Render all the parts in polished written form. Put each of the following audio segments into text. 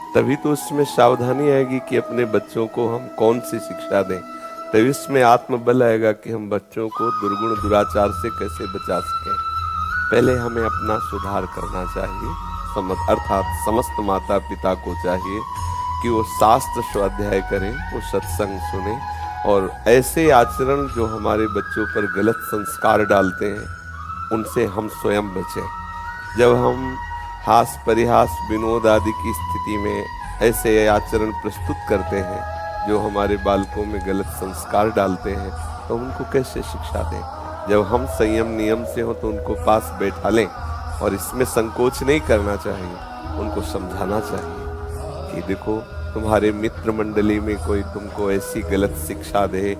तभी तो उसमें सावधानी आएगी कि अपने बच्चों को हम कौन सी शिक्षा दें। तभी इसमें आत्मबल आएगा कि हम बच्चों को दुर्गुण दुराचार से कैसे बचा सकें। पहले हमें अपना सुधार करना चाहिए। अर्थात समस्त माता पिता को चाहिए कि वो शास्त्र स्वाध्याय करें, वो सत्संग सुने और ऐसे आचरण जो हमारे बच्चों पर गलत संस्कार डालते हैं उनसे हम स्वयं बचें। जब हम हास परिहास विनोद आदि की स्थिति में ऐसे आचरण प्रस्तुत करते हैं जो हमारे बालकों में गलत संस्कार डालते हैं तो उनको कैसे शिक्षा दें। जब हम संयम नियम से हो तो उनको पास बैठा लें और इसमें संकोच नहीं करना चाहिए, उनको समझाना चाहिए कि देखो तुम्हारे मित्र मंडली में कोई तुमको ऐसी गलत शिक्षा दे,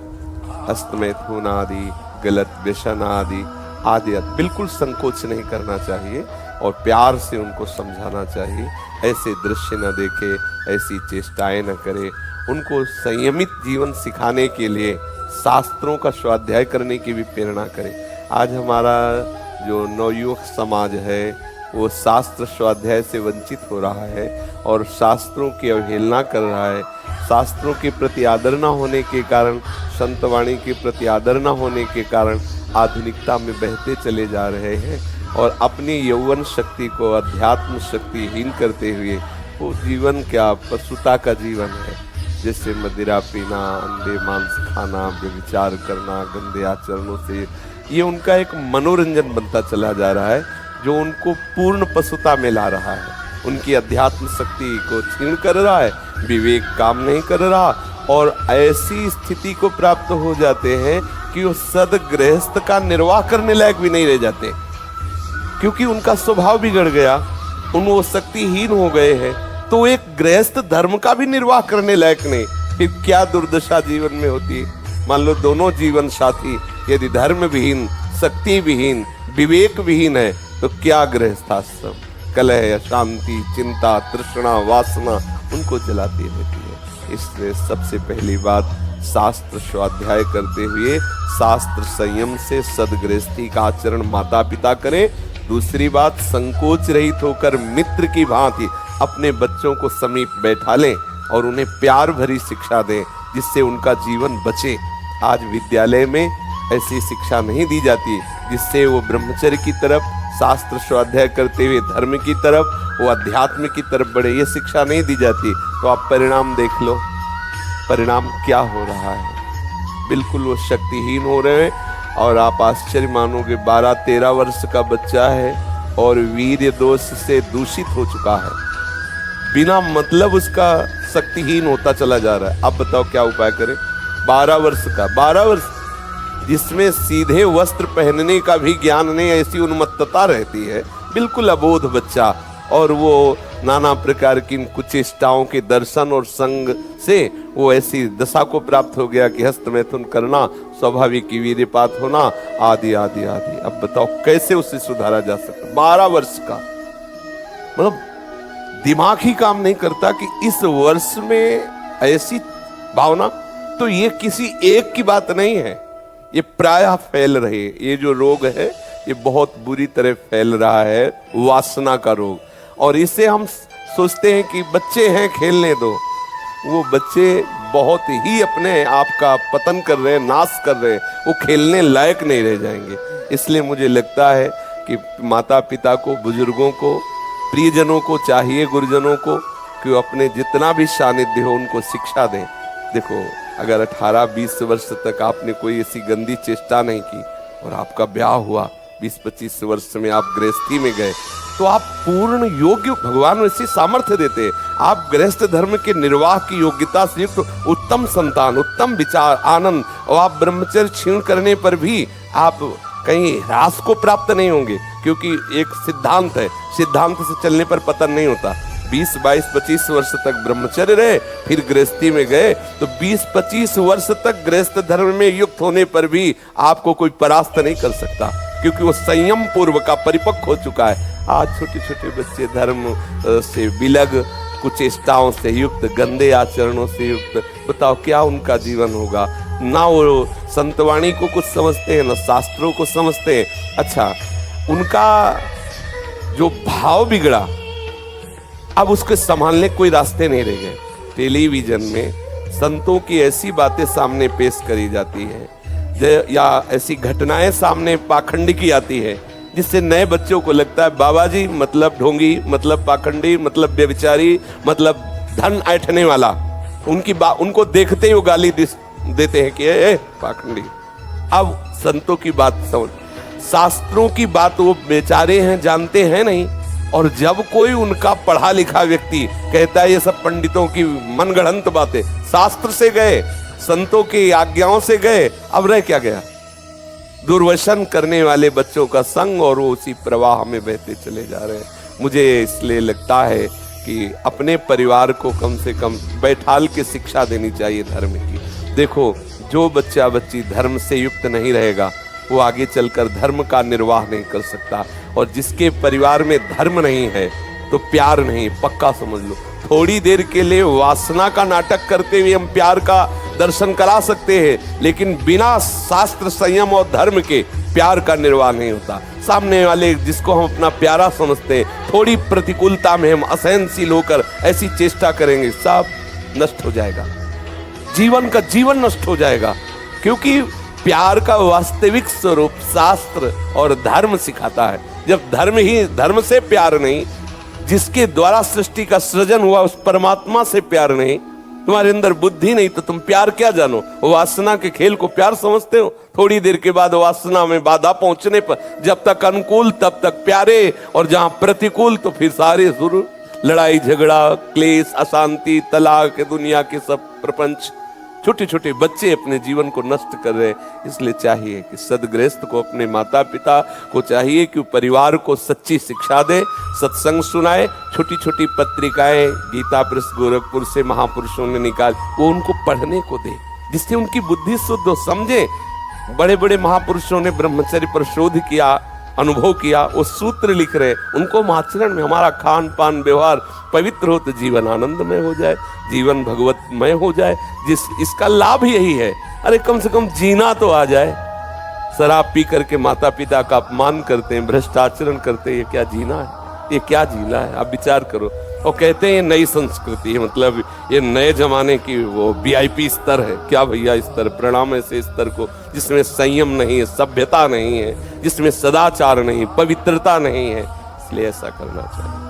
हस्तमैथुन आदि, गलत व्यसन आदि आदि, बिल्कुल संकोच नहीं करना चाहिए और प्यार से उनको समझाना चाहिए। ऐसे दृश्य न देखे, ऐसी चेष्टाएं न करे। उनको संयमित जीवन सिखाने के लिए शास्त्रों का स्वाध्याय करने की भी प्रेरणा करें। आज हमारा जो नवयुवक समाज है वो शास्त्र स्वाध्याय से वंचित हो रहा है और शास्त्रों की अवहेलना कर रहा है। शास्त्रों के प्रति आदर न होने के कारण, संतवाणी के प्रति आदर न होने के कारण आधुनिकता में बहते चले जा रहे हैं और अपनी यौवन शक्ति को अध्यात्म शक्तिहीन करते हुए वो जीवन क्या पशुता का जीवन है, जैसे मदिरा पीना, अंडे मांस खाना, व्यभिचार करना, गंदे आचरणों से ये उनका एक मनोरंजन बनता चला जा रहा है जो उनको पूर्ण पशुता में ला रहा है। उनकी अध्यात्म शक्ति को छीन कर रहा है, विवेक काम नहीं कर रहा और ऐसी स्थिति को प्राप्त हो जाते हैं कि वो सदगृहस्थ का निर्वाह करने लायक भी नहीं रह जाते क्योंकि उनका स्वभाव बिगड़ गया, वो शक्तिहीन हो गए हैं। तो एक गृहस्थ धर्म का भी निर्वाह करने लायक नहीं, फिर क्या दुर्दशा जीवन में होती है। मान लो दोनों जीवन साथी यदि धर्म विहीन, शक्ति विहीन, विवेक विहीन है तो क्या गृहस्थाश्रम, कलह, अशांति, चिंता, तृष्णा, वासना उनको जलाती रहती है। इसलिए सबसे पहली बात शास्त्र स्वाध्याय करते हुए शास्त्र संयम से सदगृहस्थी का आचरण माता पिता करें। दूसरी बात, संकोच रहित होकर मित्र की भांति अपने बच्चों को समीप बैठा लें और उन्हें प्यार भरी शिक्षा दें जिससे उनका जीवन बचे। आज विद्यालय में ऐसी शिक्षा नहीं दी जाती जिससे वो ब्रह्मचर्य की तरफ, शास्त्र स्वाध्याय करते हुए धर्म की तरफ, वो अध्यात्म की तरफ बढ़े, ये शिक्षा नहीं दी जाती। तो आप परिणाम देख लो, परिणाम क्या हो रहा है, बिल्कुल वो शक्तिहीन हो रहे हैं। और आप आश्चर्य मानोगे 12-13 वर्ष का बच्चा है और वीर्य दोष से दूषित हो चुका है, बिना मतलब उसका शक्तिहीन होता चला जा रहा है। अब बताओ क्या उपाय करें। 12 वर्ष का, 12 वर्ष जिसमें सीधे वस्त्र पहनने का भी ज्ञान नहीं, ऐसी उन्मत्तता रहती है, बिल्कुल अबोध बच्चा। और वो नाना प्रकार की कुचेष्टाओं के दर्शन और संग से वो ऐसी दशा को प्राप्त हो गया कि हस्तमैथुन करना, स्वाभाविक वीर्यपात होना आदि आदि आदि। अब बताओ कैसे उसे सुधारा जा सकता। 12 वर्ष का, मतलब दिमाग ही काम नहीं करता कि इस वर्ष में ऐसी भावना। तो ये किसी एक की बात नहीं है, ये प्रायः फैल रहे। ये जो रोग है ये बहुत बुरी तरह फैल रहा है, वासना का रोग। और इसे हम सोचते हैं कि बच्चे हैं खेलने दो, वो बच्चे बहुत ही अपने आप का पतन कर रहे हैं, नाश कर रहे हैं, वो खेलने लायक नहीं रह जाएंगे। इसलिए मुझे लगता है कि माता पिता को, बुजुर्गों को, प्रियजनों को चाहिए, गुरुजनों को, कि वो अपने जितना भी सानिध्य हो उनको शिक्षा दें। देखो अगर 18-20 वर्ष तक आपने कोई ऐसी गंदी चेष्टा नहीं की और आपका ब्याह हुआ, 20-25 वर्ष में आप गृहस्थी में गए, तो आप पूर्ण योग्य, भगवान वैसी सामर्थ्य देते हैं, आप गृहस्थ धर्म के निर्वाह की योग्यता से युक्त उत्तम संतान, उत्तम विचार, आनंद, और आप ब्रह्मचर्य क्षीण करने पर भी आप कहीं ह्रास को प्राप्त नहीं होंगे। क्योंकि एक सिद्धांत है, सिद्धांत से चलने पर पतन नहीं होता। 20-22-25 वर्ष तक ब्रह्मचर्य रहे, फिर गृहस्थी में गए, तो 20-25 वर्ष तक गृहस्थ धर्म में युक्त होने पर भी आपको कोई परास्त नहीं कर सकता, क्योंकि वो संयम पूर्व का परिपक्व हो चुका है। आज छोटे छोटे बच्चे धर्म से विलग, कुचेष्टाओं से युक्त, गंदे आचरणों से युक्त, बताओ क्या उनका जीवन होगा। ना वो संतवाणी को कुछ समझते हैं, ना शास्त्रों को समझते हैं। अच्छा, उनका जो भाव बिगड़ा, अब उसके संभालने कोई रास्ते नहीं रह गए। टेलीविजन में संतों की ऐसी बातें सामने पेश करी जाती है या ऐसी घटनाएं सामने पाखंडी की आती है जिससे नए बच्चों को लगता है बाबा जी मतलब ढोंगी, मतलब पाखंडी, मतलब व्यभिचारी, मतलब धन ऐंठने वाला। उनको देखते ही वो गाली देते हैं कि ए पाखंडी। अब संतों की बात समझ, शास्त्रों की बात वो बेचारे हैं, जानते हैं नहीं। और जब कोई उनका पढ़ा लिखा व्यक्ति कहता है ये सब पंडितों की मनगढ़ंत बातें, शास्त्र से गए, संतों की आज्ञाओं से गए, अब रह क्या गया? दुर्व्यसन करने वाले बच्चों का संग, और वो उसी प्रवाह में बहते चले जा रहे हैं। मुझे इसलिए लगता है कि अपने परिवार को कम से कम बैठाल के शिक्षा देनी चाहिए धर्म की। देखो, जो बच्चा बच्ची धर्म से युक्त नहीं रहेगा वो आगे चलकर धर्म का निर्वाह नहीं कर सकता। और जिसके परिवार में धर्म नहीं है तो प्यार नहीं, पक्का समझ लो। थोड़ी देर के लिए वासना का नाटक करते हुए हम प्यार का दर्शन करा सकते हैं, लेकिन बिना शास्त्र संयम और धर्म के प्यार का निर्वाह नहीं होता। सामने वाले जिसको हम अपना प्यारा समझते हैं, थोड़ी प्रतिकूलता में हम असहनशील होकर ऐसी चेष्टा करेंगे, सब नष्ट हो जाएगा, जीवन का जीवन नष्ट हो जाएगा। क्योंकि प्यार का वास्तविक स्वरूप शास्त्र और धर्म सिखाता है। जब धर्म से प्यार नहीं, जिसके द्वारा सृष्टि का सृजन हुआ उस परमात्मा से प्यार नहीं, तुम्हारे अंदर बुद्धि नहीं, तो तुम प्यार क्या जानो? वासना के खेल को प्यार समझते हो? थोड़ी देर के बाद वासना में बाधा पहुंचने पर जब तक अनुकूल तब तक प्यारे, और जहां प्रतिकूल तो फिर सारे शुरू, लड़ाई झगड़ा, क्लेश, अशांति, तलाक, दुनिया के सब प्रपंच। छोटे छोटे बच्चे अपने जीवन को नष्ट कर रहे हैं। इसलिए चाहिए कि सदगृहस्थ को, अपने माता पिता को चाहिए कि परिवार को सच्ची शिक्षा दे, सत्संग सुनाए, छोटी छोटी पत्रिकाएं गीता प्रेस गोरखपुर से महापुरुषों ने निकाल, वो उनको पढ़ने को दे, जिससे उनकी बुद्धि शुद्ध हो, समझे। बड़े बड़े महापुरुषों ने ब्रह्मचर्य पर शोध किया, अनुभव किया, वो सूत्र लिख रहे, उनको आचरण में हमारा खान पान व्यवहार पवित्र हो तो जीवन आनंदमय हो जाए, जीवन भगवतमय हो जाए। इसका लाभ यही है। अरे कम से कम जीना तो आ जाए। शराब पी करके माता पिता का अपमान करते हैं, भ्रष्ट आचरण करते हैं, ये क्या जीना है? ये क्या जीना है? आप विचार करो। और कहते हैं ये नई संस्कृति है, मतलब ये नए जमाने की वो VIP स्तर है। क्या भैया स्तर? प्रणाम ऐसे स्तर को जिसमें संयम नहीं है, सभ्यता नहीं है, जिसमें सदाचार नहीं, पवित्रता नहीं है। इसलिए ऐसा करना चाहिए।